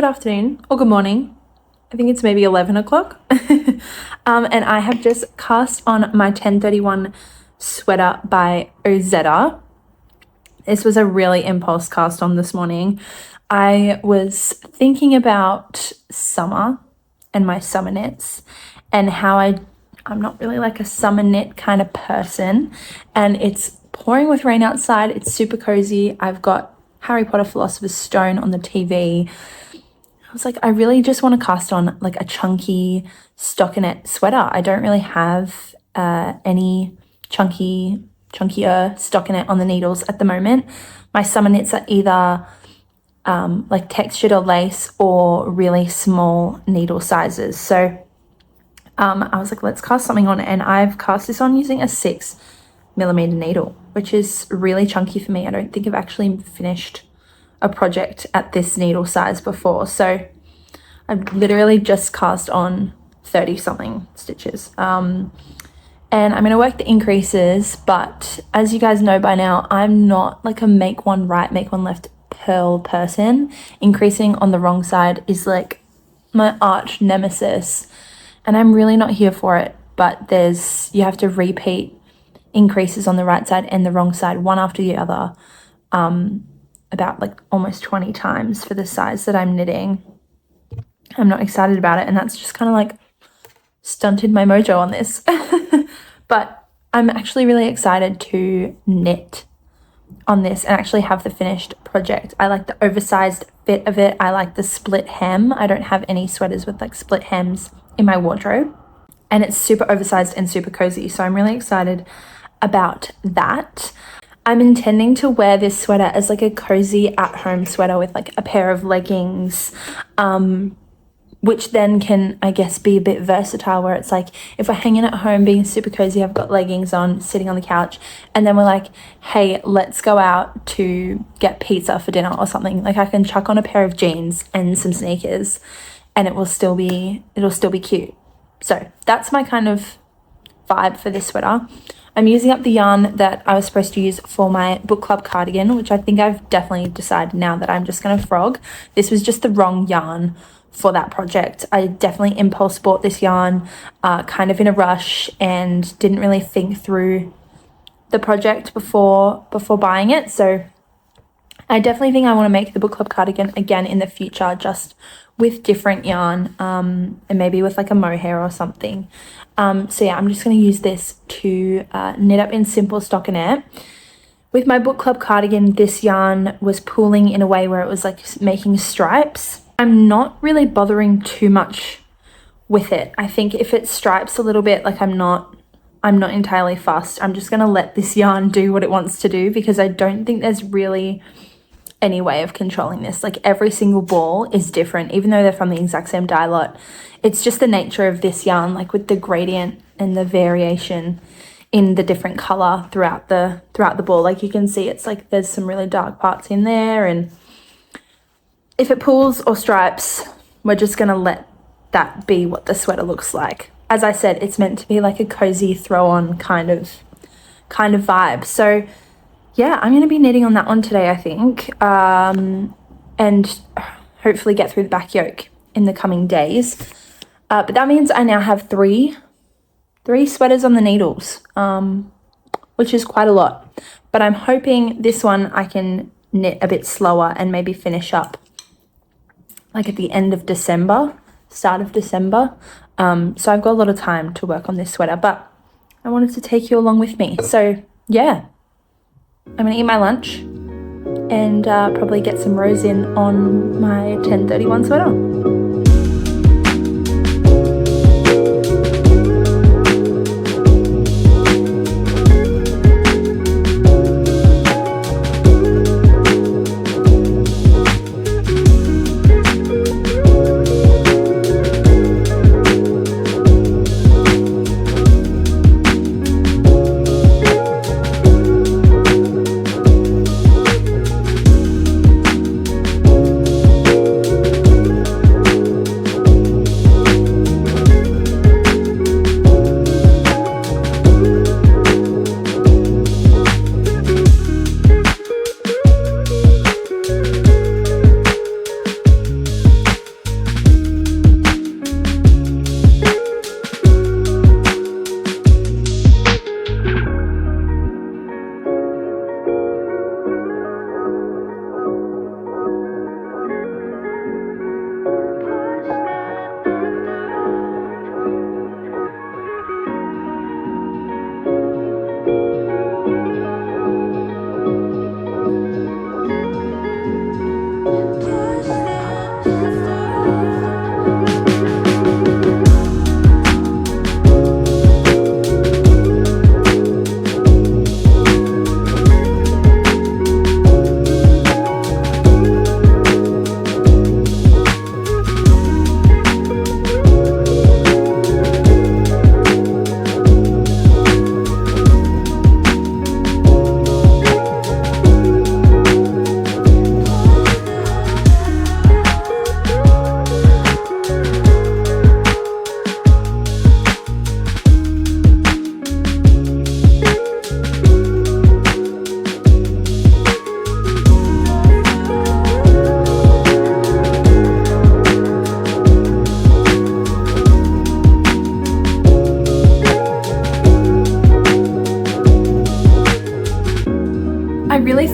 good afternoon or good morning. I think it's maybe 11 o'clock. And I have just cast on my 1031 sweater by Ozetta. This was a really impulse cast on this morning. I was thinking about summer and my summer knits and how I'm not really like a summer knit kind of person, and it's pouring with rain outside. It's super cozy. I've got Harry Potter Philosopher's Stone on the TV. I was like, I really just want to cast on like a chunky stockinette sweater. I don't really have any chunkier stockinette on the needles at the moment. My summer knits are either like textured or lace or really small needle sizes. So I was like, let's cast something on, and I've cast this on using a 6mm needle, which is really chunky for me. I don't think I've actually finished a project at this needle size before, so I've literally just cast on 30 something stitches, and I'm going to work the increases. But as you guys know by now, I'm not like a make one right, make one left purl person. Increasing on the wrong side is like my arch nemesis, and I'm really not here for it. But you have to repeat increases on the right side and the wrong side, one after the other, about like almost 20 times for the size that I'm knitting. I'm not excited about it, and that's just kind of like stunted my mojo on this. But I'm actually really excited to knit on this and actually have the finished project. I like the oversized fit of it. I like the split hem. I don't have any sweaters with like split hems in my wardrobe, and it's super oversized and super cozy, so I'm really excited about that. I'm intending to wear this sweater as like a cozy at-home sweater with like a pair of leggings, which then can, I guess, be a bit versatile, where it's like if we're hanging at home being super cozy, I've got leggings on, sitting on the couch, and then we're like, hey, let's go out to get pizza for dinner or something. Like I can chuck on a pair of jeans and some sneakers and it'll still be cute. So that's my kind of vibe for this sweater. I'm using up the yarn that I was supposed to use for my book club cardigan, which I think I've definitely decided now that I'm just going to frog. This was just the wrong yarn for that project. I definitely impulse bought this yarn kind of in a rush and didn't really think through the project before buying it. So I definitely think I want to make the book club cardigan again in the future, just with different yarn, and maybe with like a mohair or something. So yeah, I'm just going to use this to knit up in simple stockinette. With my book club cardigan, this yarn was pooling in a way where it was like making stripes. I'm not really bothering too much with it. I think if it stripes a little bit, like I'm not entirely fussed. I'm just going to let this yarn do what it wants to do, because I don't think there's really any way of controlling this. Like every single ball is different, even though they're from the exact same dye lot. It's just the nature of this yarn, like with the gradient and the variation in the different color throughout the ball. Like you can see, it's like there's some really dark parts in there, and if it pulls or stripes, we're just gonna let that be what the sweater looks like. As I said, it's meant to be like a cozy throw-on kind of vibe. So yeah, I'm going to be knitting on that one today, I think, and hopefully get through the back yoke in the coming days. But that means I now have three sweaters on the needles, which is quite a lot. But I'm hoping this one I can knit a bit slower and maybe finish up like at the end of December, start of December. So I've got a lot of time to work on this sweater, but I wanted to take you along with me. So yeah. I'm going to eat my lunch and probably get some rows in on my 1031 sweater.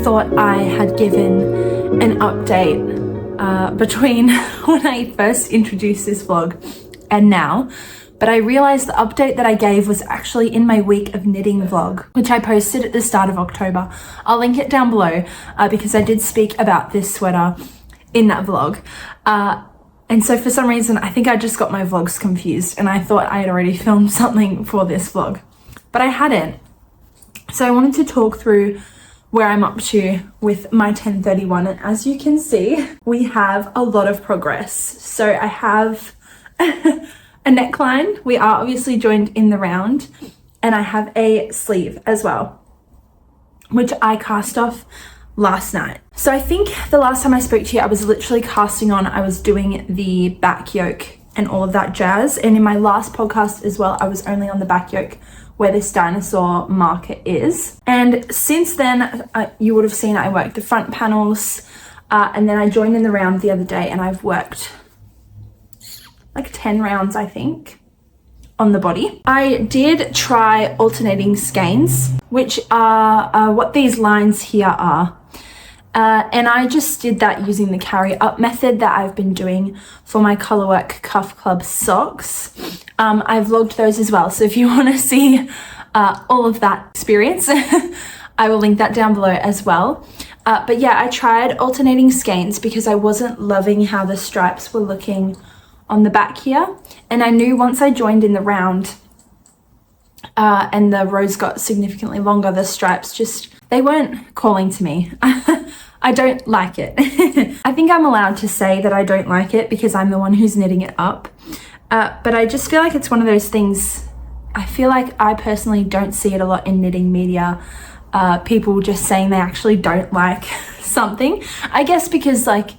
thought I had given an update between when I first introduced this vlog and now, but I realized the update that I gave was actually in my week of knitting vlog, which I posted at the start of October. I'll link it down below because I did speak about this sweater in that vlog. And so for some reason, I think I just got my vlogs confused and I thought I had already filmed something for this vlog, but I hadn't. So I wanted to talk through where I'm up to with my 1031, and as you can see, we have a lot of progress. So I have a neckline. We are obviously joined in the round, and I have a sleeve as well, which I cast off last night. So I think the last time I spoke to you, I was literally casting on, I was doing the back yoke and all of that jazz. And in my last podcast as well, I was only on the back yoke where this dinosaur marker is. And since then, you would have seen I worked the front panels, and then I joined in the round the other day, and I've worked like 10 rounds, I think, on the body. I did try alternating skeins, which are what these lines here are. And I just did that using the carry up method that I've been doing for my Colourwork Cuff Club socks. I've vlogged those as well, so if you want to see all of that experience, I will link that down below as well. But yeah, I tried alternating skeins because I wasn't loving how the stripes were looking on the back here, and I knew once I joined in the round and the rows got significantly longer, the stripes just, they weren't calling to me. I don't like it. I think I'm allowed to say that I don't like it because I'm the one who's knitting it up. But I just feel like it's one of those things, I feel like I personally don't see it a lot in knitting media. People just saying they actually don't like something. I guess because like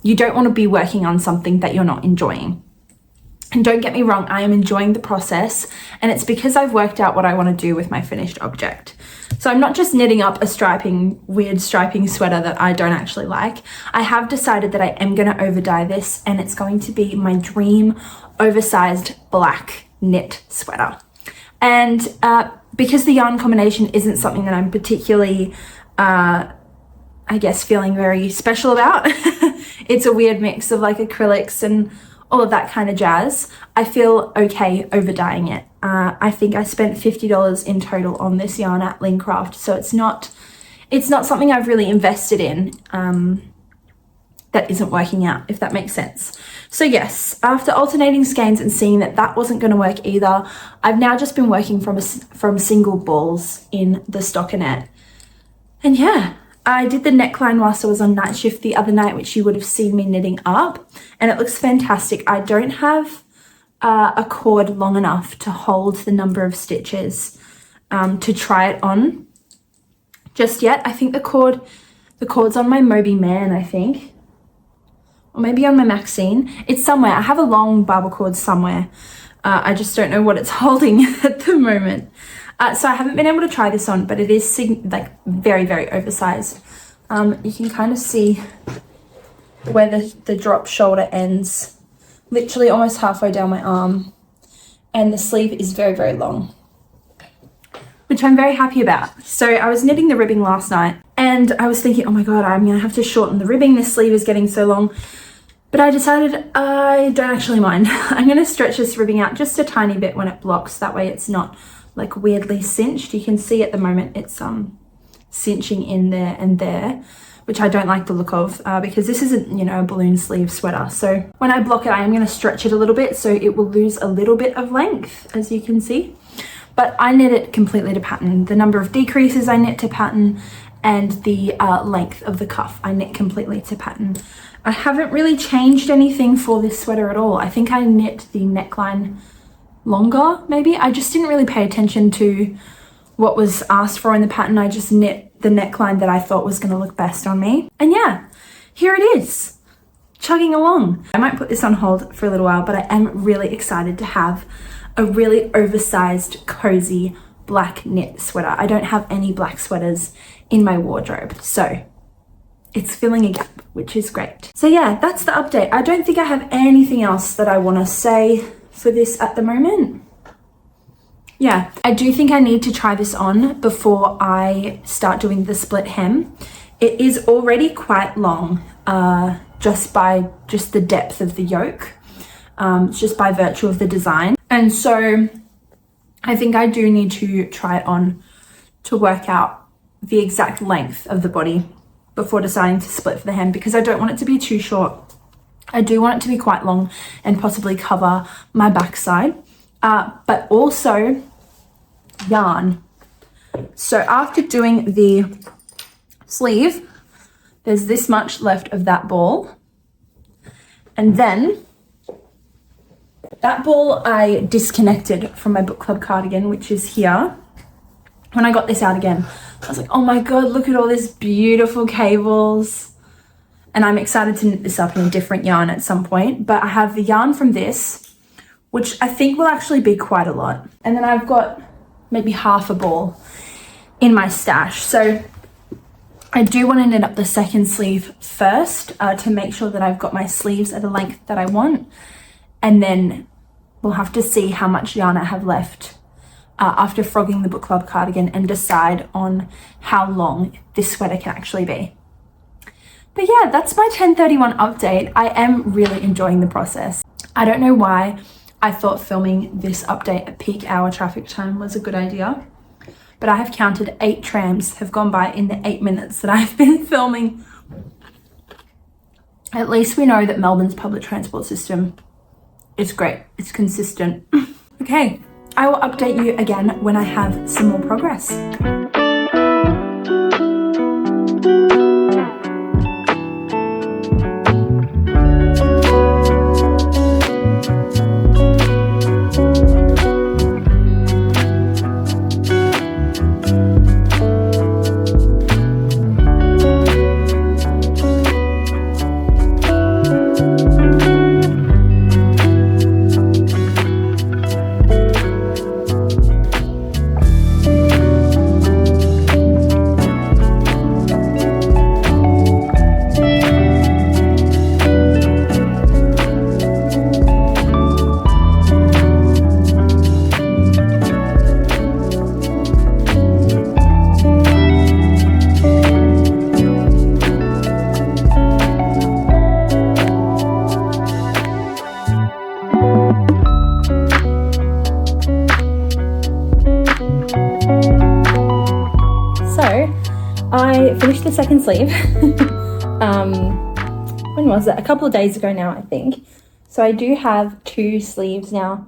you don't want to be working on something that you're not enjoying. And don't get me wrong, I am enjoying the process, and it's because I've worked out what I want to do with my finished object. So I'm not just knitting up a weird striping sweater that I don't actually like. I have decided that I am going to over dye this, and it's going to be my dream oversized black knit sweater. And because the yarn combination isn't something that I'm particularly, I guess, feeling very special about, it's a weird mix of like acrylics and all of that kind of jazz, I feel okay over dyeing it. I think I spent $50 in total on this yarn at Lincraft, so it's not something I've really invested in that isn't working out, if that makes sense. So yes, after alternating skeins and seeing that that wasn't going to work either, I've now just been working from single balls in the stockinette. And yeah, I did the neckline whilst I was on night shift the other night, which you would have seen me knitting up, and it looks fantastic. I don't have a cord long enough to hold the number of stitches to try it on just yet. I think the cord's on my Moby Man, I think, or maybe on my Maxine. It's somewhere. I have a long barber cord somewhere. I just don't know what it's holding at the moment. So I haven't been able to try this on, but it is like very, very oversized. You can kind of see where the drop shoulder ends, literally almost halfway down my arm. And the sleeve is very, very long, which I'm very happy about. So I was knitting the ribbing last night and I was thinking, oh my God, I'm going to have to shorten the ribbing. This sleeve is getting so long. But I decided I don't actually mind. I'm going to stretch this ribbing out just a tiny bit when it blocks. That way it's not like weirdly cinched. You can see at the moment it's cinching in there and there, which I don't like the look of because this isn't, you know, a balloon sleeve sweater. So when I block it, I am going to stretch it a little bit so it will lose a little bit of length, as you can see. But I knit it completely to pattern. The number of decreases I knit to pattern, and the length of the cuff I knit completely to pattern. I haven't really changed anything for this sweater at all. I think I knit the neckline longer, maybe. I just didn't really pay attention to what was asked for in the pattern. I just knit the neckline that I thought was going to look best on me. And yeah, here it is, chugging along. I might put this on hold for a little while, but I am really excited to have a really oversized, cozy black knit sweater. I don't have any black sweaters in my wardrobe, so it's filling a gap, which is great. So yeah, that's the update. I don't think I have anything else that I want to say for this at the moment. yeah, I do think I need to try this on before I start doing the split hem. It is already quite long, just by the depth of the yoke, just by virtue of the design. And so I think I do need to try it on to work out the exact length of the body before deciding to split for the hem, because I don't want it to be too short. I do want it to be quite long and possibly cover my backside, but also yarn. So after doing the sleeve, there's this much left of that ball, and then that ball I disconnected from my book club cardigan, which is here. When I got this out again, I was like, oh my god, look at all these beautiful cables. And I'm excited to knit this up in a different yarn at some point, but I have the yarn from this, which I think will actually be quite a lot. And then I've got maybe half a ball in my stash. So I do want to knit up the second sleeve first, to make sure that I've got my sleeves at a length that I want. And then we'll have to see how much yarn I have left after frogging the book club cardigan and decide on how long this sweater can actually be. But yeah, that's my 1031 update. I am really enjoying the process. I don't know why I thought filming this update at peak hour traffic time was a good idea, but I have counted 8 trams have gone by in the 8 minutes that I've been filming. At least we know that Melbourne's public transport system is great. It's consistent. Okay, I will update you again when I have some more progress. I finished the second sleeve. When was it? A couple of days ago now, I think. So I do have 2 sleeves now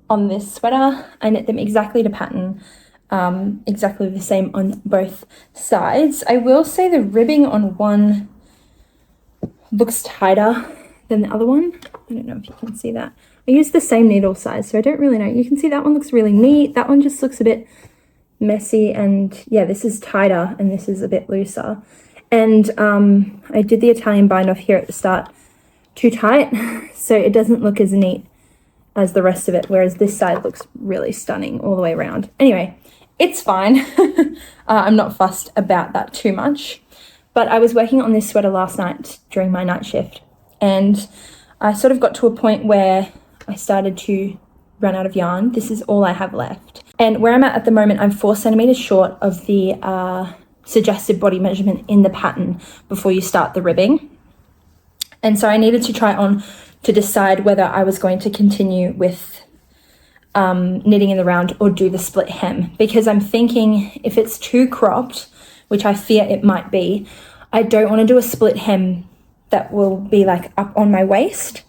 on this sweater. I knit them exactly to pattern, exactly the same on both sides. I will say the ribbing on one looks tighter than the other one. I don't know if you can see that. I used the same needle size, so I don't really know. You can see that one looks really neat. That one just looks a bit messy, and yeah, this is tighter and this is a bit looser. And I did the Italian bind off here at the start too tight, so it doesn't look as neat as the rest of it, whereas this side looks really stunning all the way around. Anyway, it's fine. I'm not fussed about that too much, but I was working on this sweater last night during my night shift, and I sort of got to a point where I started to run out of yarn. This is all I have left. And where I'm at the moment, I'm 4 centimeters short of the suggested body measurement in the pattern before you start the ribbing. And so I needed to try on to decide whether I was going to continue with knitting in the round or do the split hem, because I'm thinking if it's too cropped, which I fear it might be, I don't want to do a split hem that will be like up on my waist.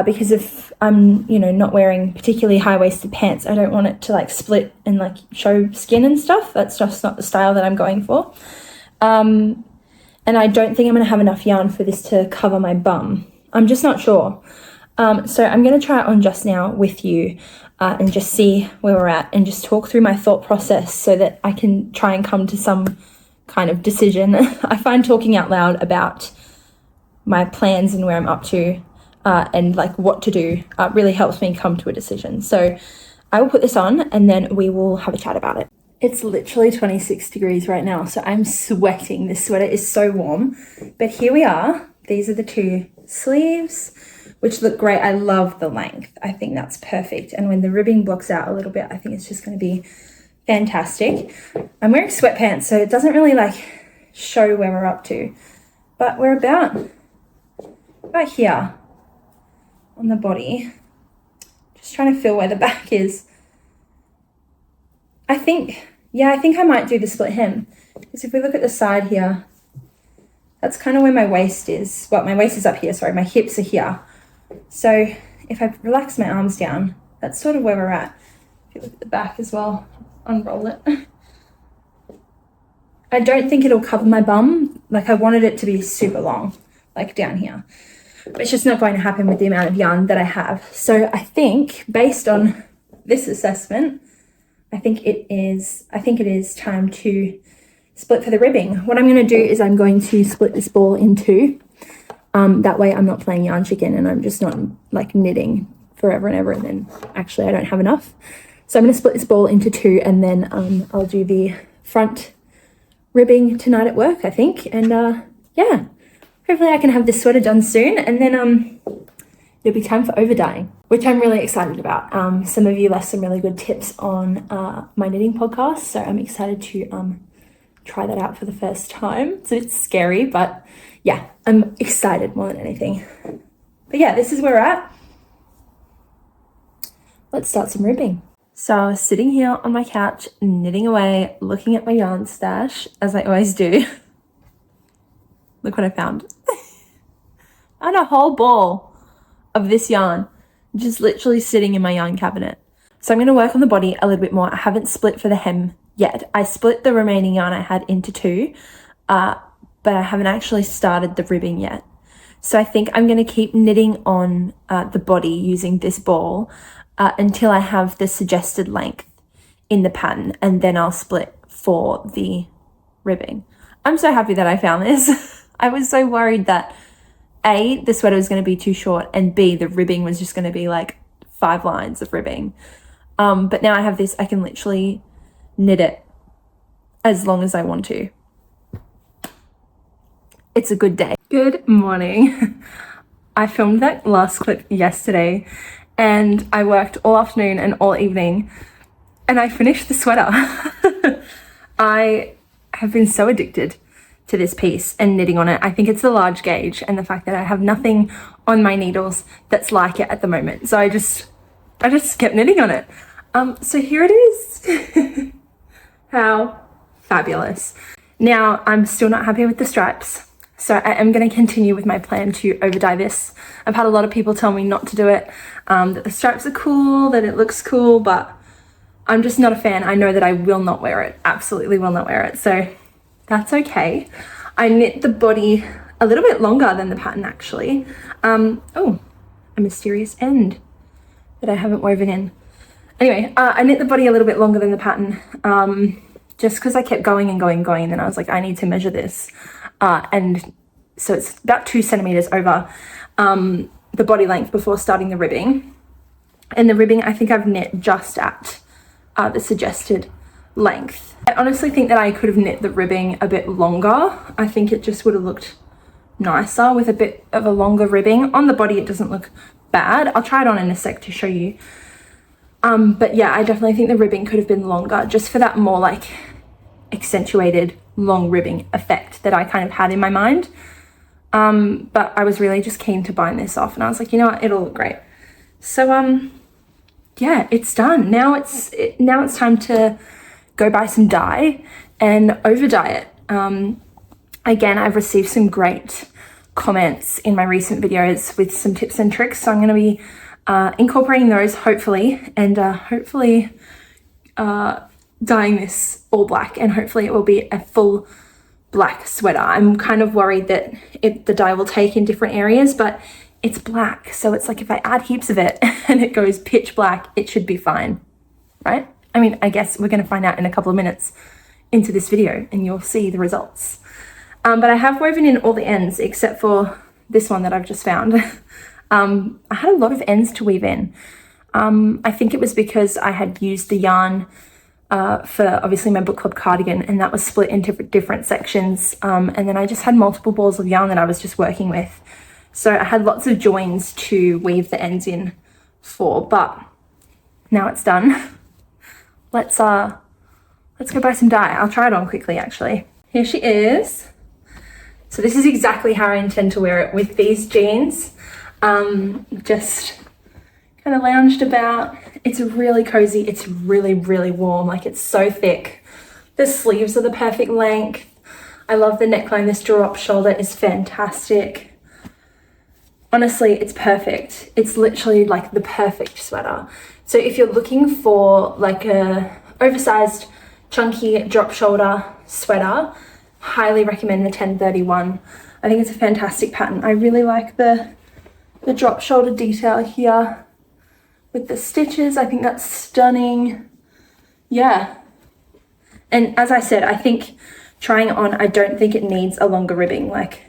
Because if I'm, not wearing particularly high-waisted pants, I don't want it to like split and like show skin and stuff. That's just not the style that I'm going for. And I don't think I'm going to have enough yarn for this to cover my bum. I'm just not sure. So I'm going to try it on just now with you and just see where we're at and just talk through my thought process so that I can try and come to some kind of decision. I find talking out loud about my plans and where I'm up to and like what to do really helps me come to a decision. So I will put this on and then we will have a chat about it. It's literally 26 degrees right now, so I'm sweating. This sweater is so warm, but here we are. These are the 2 sleeves which look great. I love the length. I think that's perfect. And when the ribbing blocks out a little bit, I think it's just going to be fantastic. I'm wearing sweatpants, so it doesn't really like show where we're up to, but we're about here on the body. Just trying to feel where the back is. I think I might do the split hem, because if we look at the side here, that's kind of where my waist is. Well, my waist is up here, sorry, my hips are here. So if I relax my arms down, that's sort of where we're at. If you look at the back as well, unroll it. I don't think it'll cover my bum. Like, I wanted it to be super long, like down here. But it's just not going to happen with the amount of yarn that I have. So I think, based on this assessment, I think it is time to split for the ribbing. What I'm going to do is I'm going to split this ball in two. That way I'm not playing yarn chicken and I'm just not like knitting forever and ever, and then actually I don't have enough. So I'm going to split this ball into two, and then I'll do the front ribbing tonight at work, I think. And yeah, hopefully I can have this sweater done soon, and then it'll be time for over dyeing, which I'm really excited about. Some of you left some really good tips on my knitting podcast, so I'm excited to try that out for the first time. So it's scary, but yeah, I'm excited more than anything. But yeah, this is where we're at. Let's start some ribbing. So I was sitting here on my couch, knitting away, looking at my yarn stash, as I always do. Look what I found. I had a whole ball of this yarn just literally sitting in my yarn cabinet. So I'm going to work on the body a little bit more. I haven't split for the hem yet. I split the remaining yarn I had into two, but I haven't actually started the ribbing yet. So I think I'm going to keep knitting on the body using this ball until I have the suggested length in the pattern, and then I'll split for the ribbing. I'm so happy that I found this. I was so worried that A, the sweater was going to be too short, and B, the ribbing was just going to be like 5 lines of ribbing. But now I have this, I can literally knit it as long as I want to. It's a good day. Good morning. I filmed that last clip yesterday, and I worked all afternoon and all evening, and I finished the sweater. I have been so addicted to this piece and knitting on it. I think it's the large gauge and the fact that I have nothing on my needles that's like it at the moment. So I just kept knitting on it. So here it is. How fabulous. Now, I'm still not happy with the stripes, so I am going to continue with my plan to over dye this. I've had a lot of people tell me not to do it, that the stripes are cool, that it looks cool, but I'm just not a fan. I know that I will not wear it, absolutely will not wear it, so that's okay. I knit the body a little bit longer than the pattern actually. Oh, a mysterious end that I haven't woven in. Anyway, I knit the body a little bit longer than the pattern, just because I kept going and going, and then I was like, I need to measure this. And so it's about 2 centimeters over the body length before starting the ribbing. And the ribbing, I think I've knit just at the suggested length. I honestly think that I could have knit the ribbing a bit longer. I think it just would have looked nicer with a bit of a longer ribbing. On the body, it doesn't look bad. I'll try it on in a sec to show you. But yeah, I definitely think the ribbing could have been longer, just for that more like accentuated long ribbing effect that I kind of had in my mind. But I was really just keen to bind this off, and I was like, you know what, it'll look great. So yeah, it's done. Now it's time to go buy some dye and over dye it. Again, I've received some great comments in my recent videos with some tips and tricks, so I'm going to be incorporating those hopefully, and hopefully dyeing this all black, and hopefully it will be a full black sweater. I'm kind of worried that the dye will take in different areas, but it's black, so it's like if I add heaps of it and it goes pitch black, it should be fine, right? I mean, I guess we're going to find out in a couple of minutes into this video and you'll see the results. But I have woven in all the ends except for this one that I've just found. I had a lot of ends to weave in. I think it was because I had used the yarn for obviously my book club cardigan, and that was split into different sections. And then I just had multiple balls of yarn that I was just working with So I had lots of joins to weave the ends in for, but now it's done. Let's go buy some dye. I'll try it on quickly actually. Here she is. So this is exactly how I intend to wear it with these jeans. Just kind of lounged about. It's really cozy. It's really, really warm. Like, it's so thick. The sleeves are the perfect length. I love the neckline. This drop shoulder is fantastic. Honestly, it's perfect. It's literally like the perfect sweater. So if you're looking for like a oversized, chunky drop shoulder sweater, highly recommend the 1031. I think it's a fantastic pattern. I really like the drop shoulder detail here with the stitches. I think that's stunning. Yeah. And as I said, I think trying it on, I don't think it needs a longer ribbing. Like,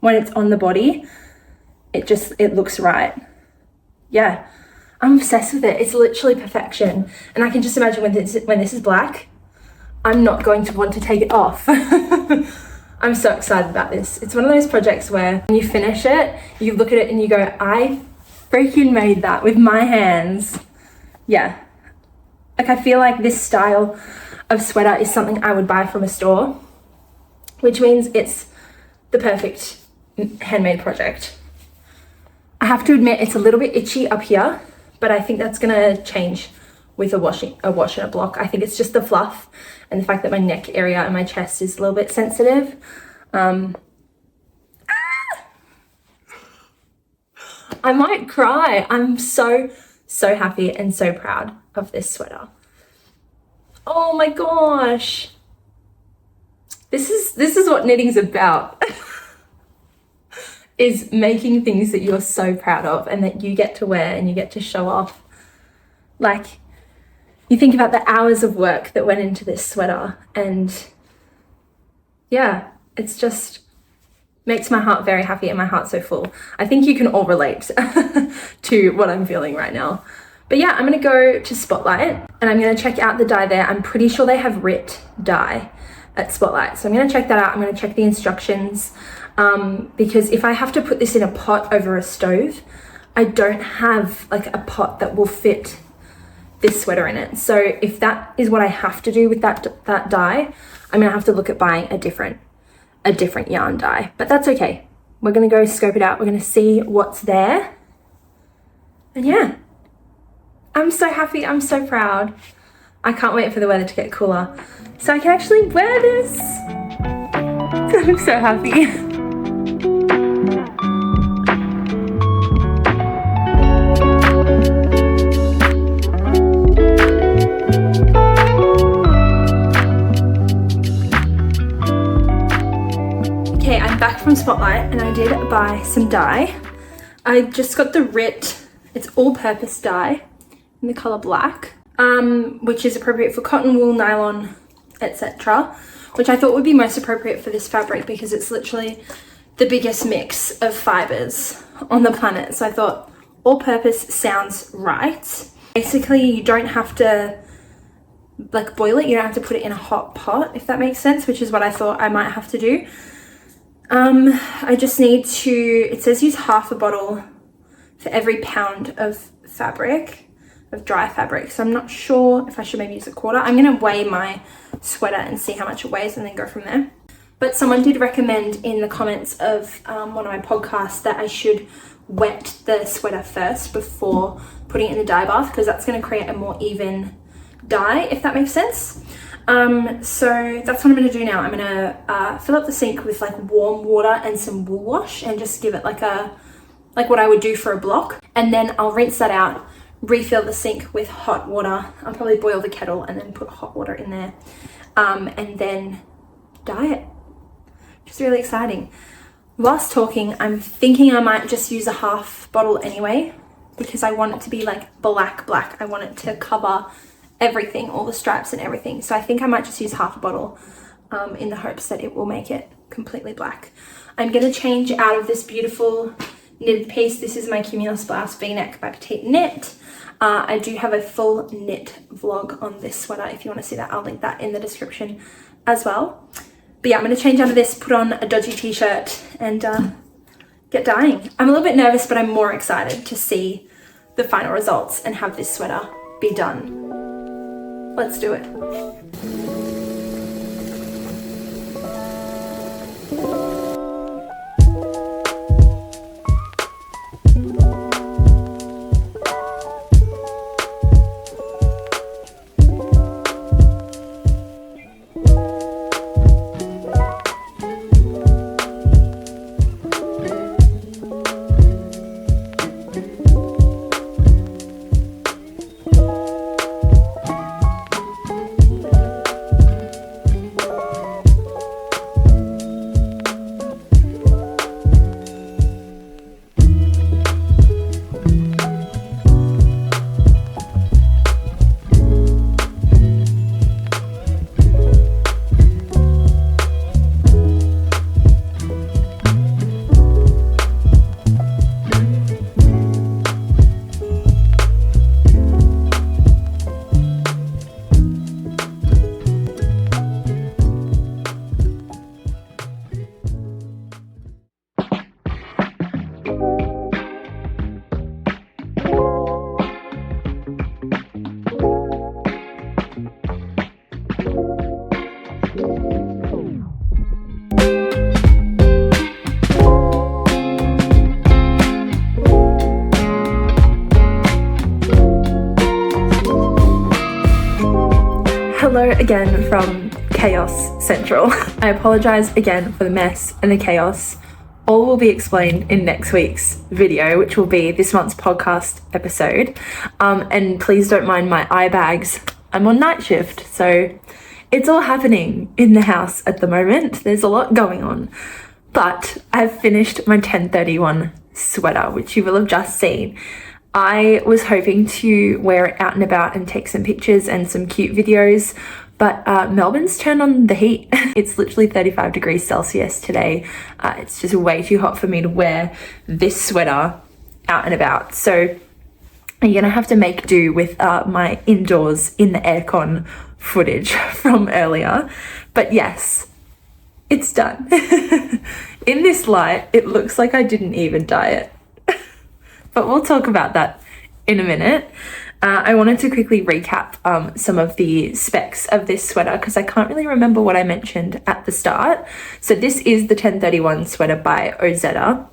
when it's on the body, it looks right. Yeah, I'm obsessed with it. It's literally perfection. And I can just imagine when this is black, I'm not going to want to take it off. I'm so excited about this. It's one of those projects where when you finish it, you look at it and you go, I freaking made that with my hands. Yeah. Like, I feel like this style of sweater is something I would buy from a store, which means it's the perfect handmade project. I have to admit it's a little bit itchy up here, but I think that's gonna change with a wash and a block. I think it's just the fluff and the fact that my neck area and my chest is a little bit sensitive. I might cry. I'm so happy and so proud of this sweater. Oh my gosh. This is what knitting's about. Is making things that you're so proud of and that you get to wear and you get to show off. Like, you think about the hours of work that went into this sweater, and yeah, it's just makes my heart very happy and my heart so full. I think you can all relate to what I'm feeling right now. But yeah, I'm gonna go to Spotlight and I'm gonna check out the dye there. I'm pretty sure they have RIT dye at Spotlight. So I'm gonna check that out. I'm gonna check the instructions. Because if I have to put this in a pot over a stove, I don't have like a pot that will fit this sweater in it. So if that is what I have to do with that dye, I'm gonna have to look at buying a different yarn dye, but that's okay. We're gonna go scope it out. We're gonna see what's there. And yeah, I'm so happy. I'm so proud. I can't wait for the weather to get cooler so I can actually wear this. I'm so happy. Okay, I'm back from Spotlight and I did buy some dye. I just got the RIT, it's all-purpose dye in the color black, which is appropriate for cotton, wool, nylon, etc., which I thought would be most appropriate for this fabric because it's literally the biggest mix of fibers on the planet. So I thought all-purpose sounds right. Basically, you don't have to like boil it, you don't have to put it in a hot pot, if that makes sense, which is what I thought I might have to do. I just need to, it says use half a bottle for every pound of fabric, of dry fabric. So I'm not sure if I should maybe use a quarter. I'm gonna weigh my sweater and see how much it weighs and then go from there. But someone did recommend in the comments of one of my podcasts that I should wet the sweater first before putting it in the dye bath, because that's gonna create a more even dye, if that makes sense. So that's what I'm gonna do now. I'm gonna fill up the sink with like warm water and some wool wash and just give it like what I would do for a block. And then I'll rinse that out, refill the sink with hot water. I'll probably boil the kettle and then put hot water in there, and then dye it. It's really exciting. Whilst talking, I'm thinking I might just use a half bottle anyway, because I want it to be like black. I want it to cover everything, all the stripes and everything. So I think I might just use half a bottle in the hopes that it will make it completely black. I'm gonna change out of this beautiful knitted piece. This is my Cumulus Blouse V-neck by Petite Knit. I do have a full knit vlog on this sweater. If you want to see that, I'll link that in the description as well. But yeah, I'm gonna change out of this, put on a dodgy t-shirt and get dyeing. I'm a little bit nervous, but I'm more excited to see the final results and have this sweater be done. Let's do it. Hello again from Chaos Central. I apologize again for the mess and the chaos. All will be explained in next week's video, which will be this month's podcast episode. And please don't mind my eye bags. I'm on night shift, so it's all happening in the house at the moment. There's a lot going on. But I've finished my 1031 sweater, which you will have just seen. I was hoping to wear it out and about and take some pictures and some cute videos, but Melbourne's turned on the heat. It's literally 35 degrees Celsius today. It's just way too hot for me to wear this sweater out and about. So I'm gonna have to make do with my indoors in the aircon footage from earlier. But yes, it's done. In this light, it looks like I didn't even dye it. But we'll talk about that in a minute. I wanted to quickly recap some of the specs of this sweater because I can't really remember what I mentioned at the start. So this is the 1031 sweater by Ozetta.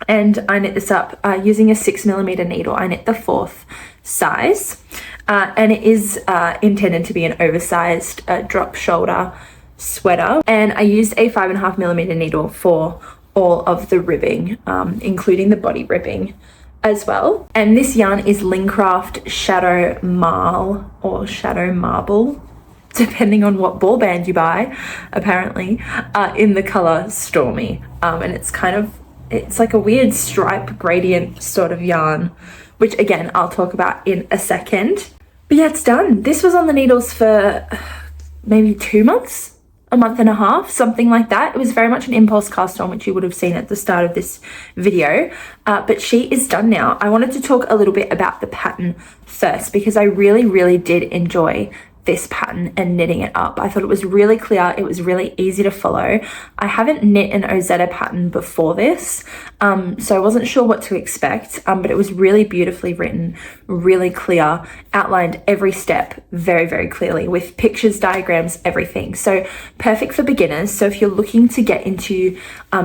And I knit this up using a 6mm needle. I knit the 4th size. And it is intended to be an oversized drop shoulder sweater. And I used a 5.5mm needle for all of the ribbing, including the body ribbing as well. And this yarn is Lincraft Shadow Marle or Shadow Marble, depending on what ball band you buy, apparently, in the color Stormy. And it's like a weird stripe gradient sort of yarn, which again, I'll talk about in a second. But yeah, it's done. This was on the needles for maybe 2 months. A month and a half, something like that. It was very much an impulse cast on, which you would have seen at the start of this video, but she is done now. I wanted to talk a little bit about the pattern first because I really did enjoy this pattern and knitting it up. I thought it was really clear, it was really easy to follow. I haven't knit an Ozetta pattern before this, so I wasn't sure what to expect, but it was really beautifully written, really clear, outlined every step very clearly with pictures, diagrams, everything. So perfect for beginners. So if you're looking to get into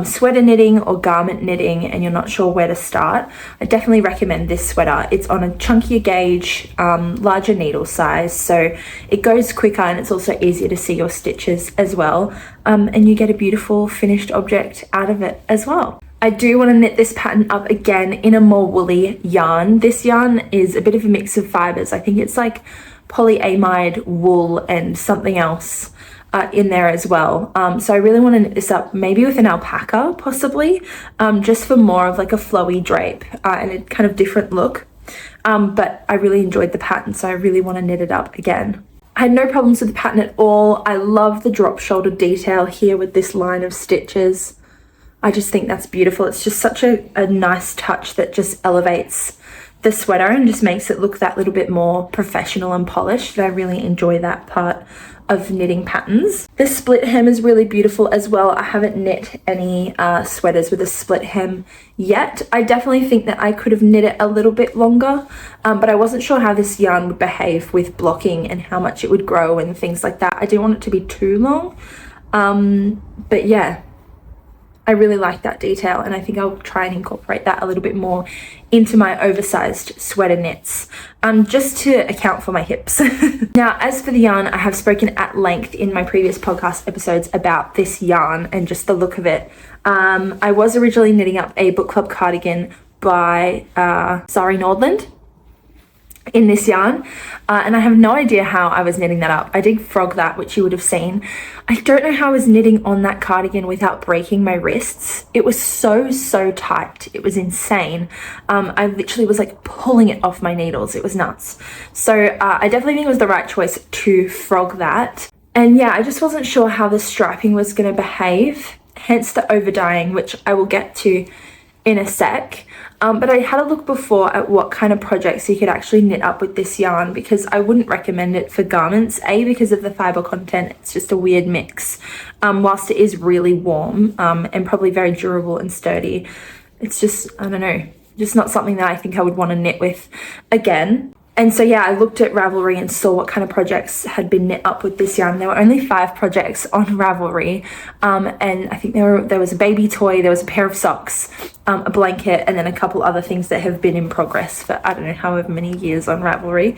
sweater knitting or garment knitting and you're not sure where to start, I definitely recommend this sweater. It's on a chunkier gauge, larger needle size, so it goes quicker and it's also easier to see your stitches as well, and you get a beautiful finished object out of it as well. I do want to knit this pattern up again in a more woolly yarn. This yarn is a bit of a mix of fibers. I think it's like polyamide wool and something else in there as well. So I really want to knit this up maybe with an alpaca possibly, just for more of like a flowy drape and a kind of different look. But I really enjoyed the pattern, so I really want to knit it up again. I had no problems with the pattern at all. I love the drop shoulder detail here with this line of stitches. I just think that's beautiful. It's just such a nice touch that just elevates the sweater and just makes it look that little bit more professional and polished. I really enjoy that part of knitting patterns. The split hem is really beautiful as well. I haven't knit any sweaters with a split hem yet. I definitely think that I could have knit it a little bit longer, but I wasn't sure how this yarn would behave with blocking and how much it would grow and things like that. I didn't want it to be too long, but yeah, I really like that detail, and I think I'll try and incorporate that a little bit more into my oversized sweater knits, just to account for my hips. Now, as for the yarn, I have spoken at length in my previous podcast episodes about this yarn and just the look of it. I was originally knitting up a book club cardigan by Sari Nordland in this yarn, and I have no idea how I was knitting that up. I did frog that, which you would have seen. I don't know how I was knitting on that cardigan without breaking my wrists. It was so tight. It was insane. I literally was like pulling it off my needles. It was nuts. So I definitely think it was the right choice to frog that. And yeah, I just wasn't sure how the striping was going to behave, hence the over dyeing, which I will get to in a sec. But I had a look before at what kind of projects you could actually knit up with this yarn, because I wouldn't recommend it for garments, because of the fiber content. It's just a weird mix. Whilst it is really warm and probably very durable and sturdy, it's just, I don't know, just not something that I think I would want to knit with again. And so yeah, I looked at Ravelry and saw what kind of projects had been knit up with this yarn. There were only 5 projects on Ravelry, and I think there was a baby toy, there was a pair of socks, a blanket, and then a couple other things that have been in progress for I don't know however many years on Ravelry.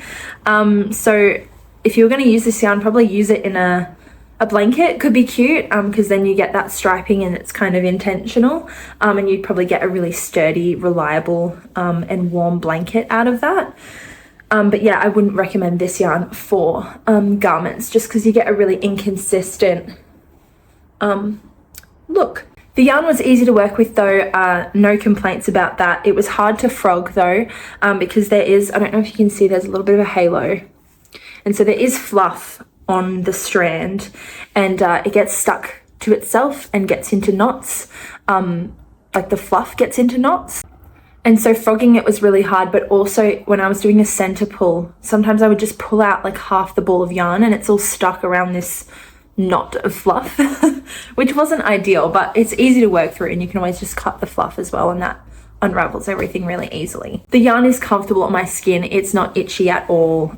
So if you're going to use this yarn, probably use it in a blanket. Could be cute, because then you get that striping and it's kind of intentional, and you'd probably get a really sturdy, reliable, and warm blanket out of that. But yeah, I wouldn't recommend this yarn for garments, just because you get a really inconsistent look. The yarn was easy to work with though, no complaints about that. It was hard to frog though, because there is, I don't know if you can see, there's a little bit of a halo. And so there is fluff on the strand, and it gets stuck to itself and gets into knots, like the fluff gets into knots. And so frogging it was really hard, but also when I was doing a center pull, sometimes I would just pull out like half the ball of yarn and it's all stuck around this knot of fluff, which wasn't ideal, but it's easy to work through, and you can always just cut the fluff as well, and that unravels everything really easily. The yarn is comfortable on my skin. It's not itchy at all.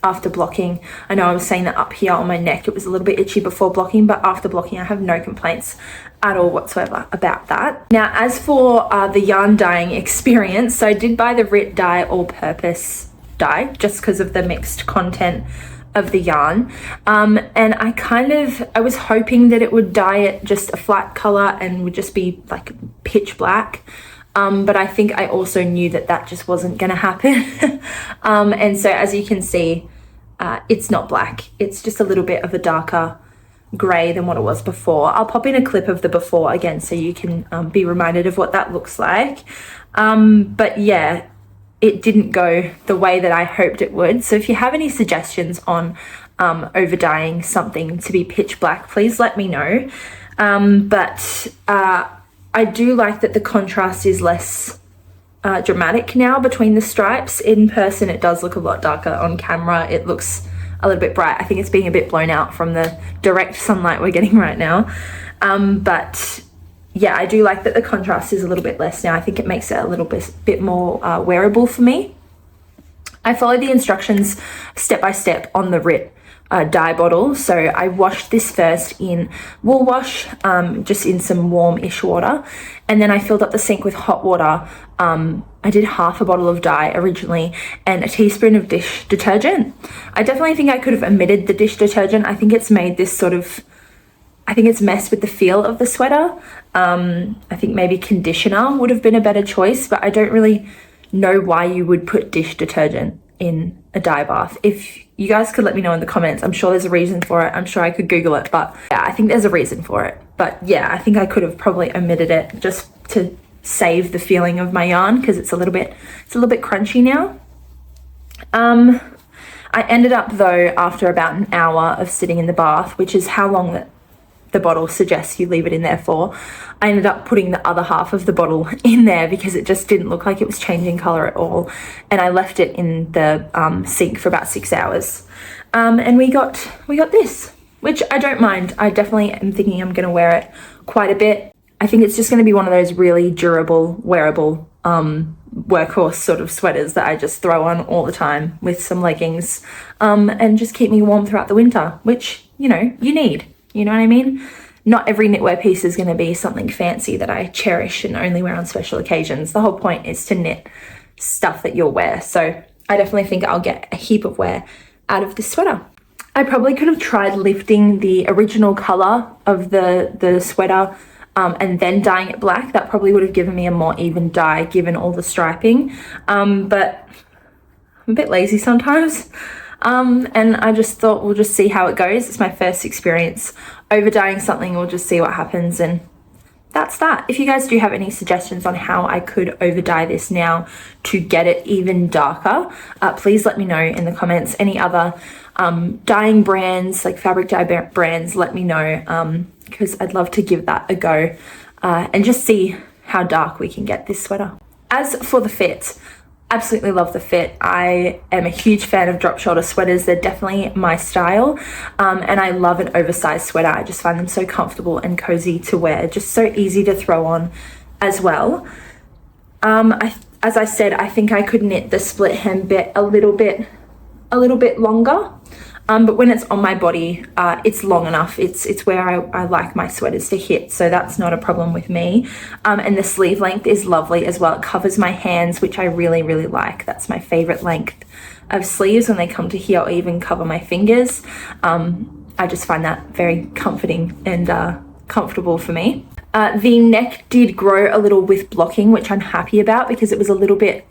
After blocking, I know I was saying that up here on my neck it was a little bit itchy before blocking, but after blocking I have no complaints at all whatsoever about that. Now, as for the yarn dyeing experience, so I did buy the Rit Dye all-purpose dye just because of the mixed content of the yarn, and I was hoping that it would dye it just a flat color and would just be like pitch black. But I think I also knew that just wasn't going to happen. And so as you can see, it's not black. It's just a little bit of a darker grey than what it was before. I'll pop in a clip of the before again so you can be reminded of what that looks like. But yeah, it didn't go the way that I hoped it would. So if you have any suggestions on over dyeing something to be pitch black, please let me know. I do like that the contrast is less dramatic now between the stripes. In person, it does look a lot darker. On camera, it looks a little bit bright. I think it's being a bit blown out from the direct sunlight we're getting right now. But yeah, I do like that the contrast is a little bit less now. I think it makes it a little bit more wearable for me. I followed the instructions step by step on the Rit dye bottle. So I washed this first in wool wash, just in some warm-ish water, and then I filled up the sink with hot water. I did half a bottle of dye originally and a teaspoon of dish detergent. I definitely think I could have omitted the dish detergent. I think it's made this sort of, I think it's messed with the feel of the sweater. I think maybe conditioner would have been a better choice, but I don't really know why you would put dish detergent in a dye bath. If you guys could let me know in the comments, I'm sure there's a reason for it. I'm sure I could Google it, but yeah, I think there's a reason for it. But yeah, I think I could have probably omitted it just to save the feeling of my yarn, because it's a little bit crunchy now. I ended up though, after about an hour of sitting in the bath, which is how long that the bottle suggests you leave it in there for. I ended up putting the other half of the bottle in there because it just didn't look like it was changing color at all, and I left it in the sink for about 6 hours. And we got this, which I don't mind. I definitely am thinking I'm going to wear it quite a bit. I think it's just going to be one of those really durable, wearable workhorse sort of sweaters that I just throw on all the time with some leggings, and just keep me warm throughout the winter, which, you know, you need. You know what I mean? Not every knitwear piece is going to be something fancy that I cherish and only wear on special occasions. The whole point is to knit stuff that you'll wear. So I definitely think I'll get a heap of wear out of this sweater. I probably could have tried lifting the original color of the sweater and then dyeing it black. That probably would have given me a more even dye given all the striping, but I'm a bit lazy sometimes, and I just thought we'll just see how it goes. It's my first experience over dyeing something. We'll just see what happens, and that's that. If you guys do have any suggestions on how I could over dye this now to get it even darker, please let me know in the comments. Any other dyeing brands, like fabric dye brands, let me know, because I'd love to give that a go and just see how dark we can get this sweater. As for the fit, absolutely love the fit. I am a huge fan of drop shoulder sweaters. They're definitely my style, and I love an oversized sweater. I just find them so comfortable and cozy to wear, just so easy to throw on as well. As I said, I think I could knit the split hem bit a little bit longer, but when it's on my body, it's long enough. It's where I like my sweaters to hit, so that's not a problem with me. And the sleeve length is lovely as well. It covers my hands, which I really, really like. That's my favorite length of sleeves, when they come to here or even cover my fingers. I just find that very comforting and comfortable for me. The neck did grow a little with blocking, which I'm happy about because it was a little bit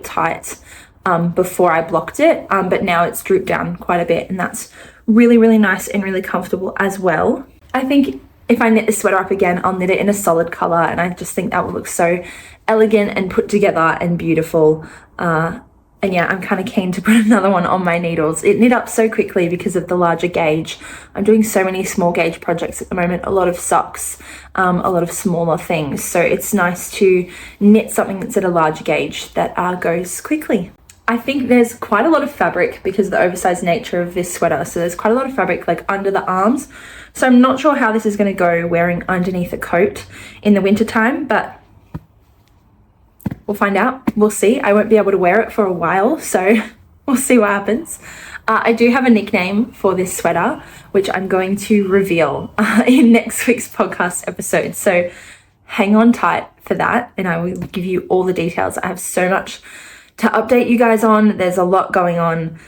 tight before I blocked it, but now it's drooped down quite a bit, and that's really, really nice and really comfortable as well. I think if I knit this sweater up again, I'll knit it in a solid color, and I just think that will look so elegant and put together and beautiful. And yeah, I'm kind of keen to put another one on my needles. It knit up so quickly because of the larger gauge. I'm doing so many small gauge projects at the moment, a lot of socks, a lot of smaller things. So it's nice to knit something that's at a large gauge that goes quickly. I think there's quite a lot of fabric because of the oversized nature of this sweater. So there's quite a lot of fabric like under the arms. So I'm not sure how this is going to go wearing underneath a coat in the winter time, but we'll find out. We'll see. I won't be able to wear it for a while, so we'll see what happens. I do have a nickname for this sweater, which I'm going to reveal in next week's podcast episode. So hang on tight for that, and I will give you all the details. I have so much to update you guys on. There's a lot going on.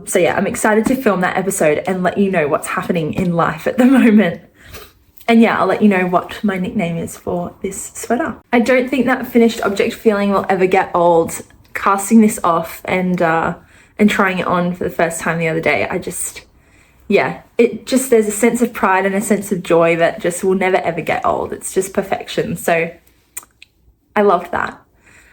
So yeah, I'm excited to film that episode and let you know what's happening in life at the moment. And yeah, I'll let you know what my nickname is for this sweater. I don't think that finished object feeling will ever get old. Casting this off and trying it on for the first time the other day, there's a sense of pride and a sense of joy that just will never ever get old. It's just perfection. So I loved that.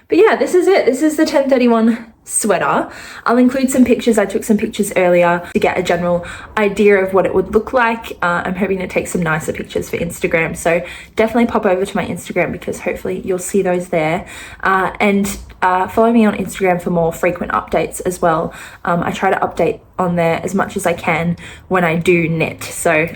But yeah, this is it. This is the 1031 sweater. I'll include some pictures. I took some pictures earlier to get a general idea of what it would look like. I'm hoping to take some nicer pictures for Instagram. So definitely pop over to my Instagram because hopefully you'll see those there. And follow me on Instagram for more frequent updates as well. I try to update on there as much as I can when I do knit. So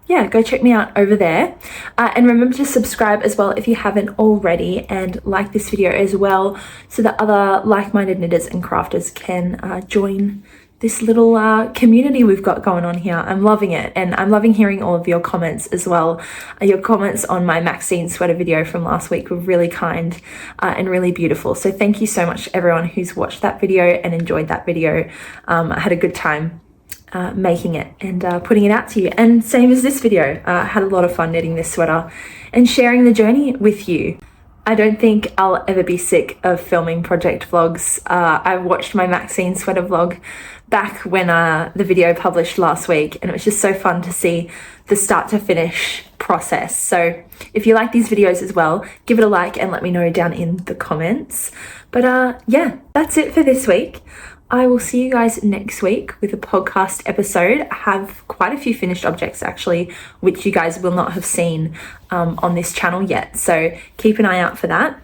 yeah, go check me out over there. And remember to subscribe as well if you haven't already, and like this video as well so that other like-minded knitters and crafters can join this little community we've got going on here. I'm loving it, and I'm loving hearing all of your comments as well. Your comments on my Maxine sweater video from last week were really kind and really beautiful. So thank you so much to everyone who's watched that video and enjoyed that video. I had a good time making it and putting it out to you, and same as this video. I had a lot of fun knitting this sweater and sharing the journey with you. I don't think I'll ever be sick of filming project vlogs. I watched my Maxine sweater vlog back when the video published last week, and it was just so fun to see the start to finish process. So if you like these videos as well, give it a like and let me know down in the comments. But yeah, that's it for this week. I will see you guys next week with a podcast episode. I have quite a few finished objects actually, which you guys will not have seen on this channel yet. So keep an eye out for that.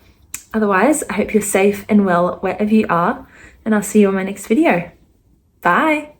Otherwise, I hope you're safe and well wherever you are, and I'll see you on my next video. Bye.